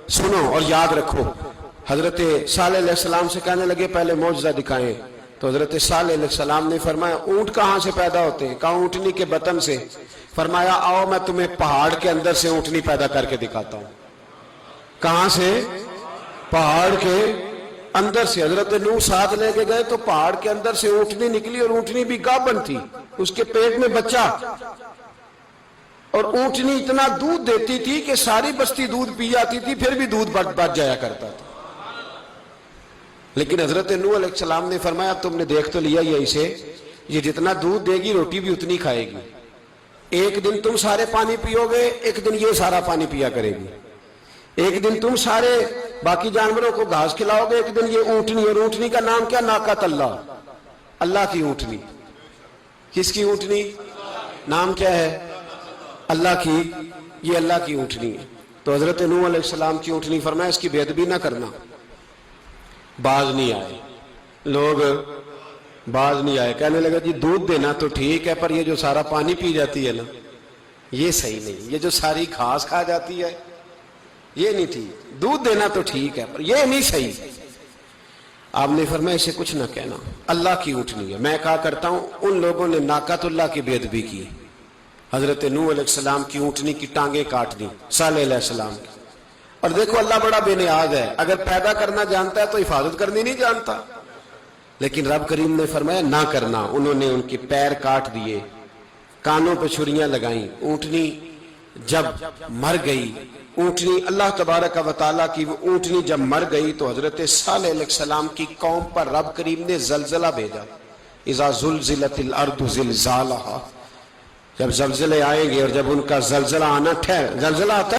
سنو اور یاد رکھو. حضرت صالح علیہ السلام سے کہنے لگے پہلے معجزہ دکھائیں. تو حضرت صالح علیہ السلام نے فرمایا اونٹ کہاں سے پیدا ہوتے ہیں؟ کہا اونٹنی کے بطن سے. فرمایا آؤ میں تمہیں پہاڑ کے اندر سے اونٹنی پیدا کر کے دکھاتا ہوں. کہاں سے؟ پہاڑ کے اندر سے. حضرت نوح ساتھ لے کے گئے تو پہاڑ کے اندر سے اونٹنی نکلی اور اونٹنی بھی گابن تھی, اس کے پیٹ میں بچہ. اور اونٹنی اتنا دودھ دیتی تھی کہ ساری بستی دودھ پی جاتی تھی, پھر بھی دودھ بچ جایا کرتا تھا. لیکن حضرت نوح علیہ السلام نے فرمایا تم نے دیکھ تو لیا یہ اسے, یہ جتنا دودھ دے گی روٹی بھی اتنی کھائے گی. ایک دن تم سارے پانی پیو گے, ایک دن یہ سارا پانی پیا کرے گی. ایک دن تم سارے باقی جانوروں کو گھاس کھلاؤ گے, ایک دن یہ اونٹنی. اور اونٹنی کا نام کیا؟ ناقۃ اللہ, اللہ کی اونٹنی. کس کی اونٹنی؟ نام کیا ہے؟ اللہ کی. یہ اللہ کی اونٹنی ہے. تو حضرت نوح علیہ السلام کی اونٹنی فرمایا اس کی بے ادبی نہ کرنا. باز نہیں آئے لوگ, باز نہیں آئے. کہنے لگا جی دودھ دینا تو ٹھیک ہے, پر یہ جو سارا پانی پی جاتی ہے نا یہ صحیح نہیں. یہ جو ساری گھاس کھا جاتی ہے یہ نہیں ٹھیک. دودھ دینا تو ٹھیک ہے پر یہ نہیں صحیح. آپ نے فرمایا اسے کچھ نہ کہنا, اللہ کی اونٹنی ہے. میں کہا کرتا ہوں ان لوگوں نے ناقۃ اللہ کی بے ادبی کی. حضرت نوح علیہ السلام کی اونٹنی کی ٹانگیں کاٹ دی صالح علیہ السلام کی. اور دیکھو اللہ بڑا بے نیاز ہے, اگر پیدا کرنا جانتا ہے تو حفاظت کرنی نہیں جانتا. لیکن رب کریم نے فرمایا نہ کرنا. انہوں نے ان کے پیر کاٹ دیے, کانوں پہ چھریاں لگائیں. اونٹنی جب مر گئی, اونٹنی اللہ تبارک و تعالیٰ کی وہ اونٹنی جب مر گئی تو حضرت صالح علیہ السلام کی قوم پر رب کریم نے زلزلہ بھیجا. اذا زلزلت الارض زلزالہا, جب زلزلے آئیں گے اور جب ان کا زلزلہ آنا زلزلہ آتا ہے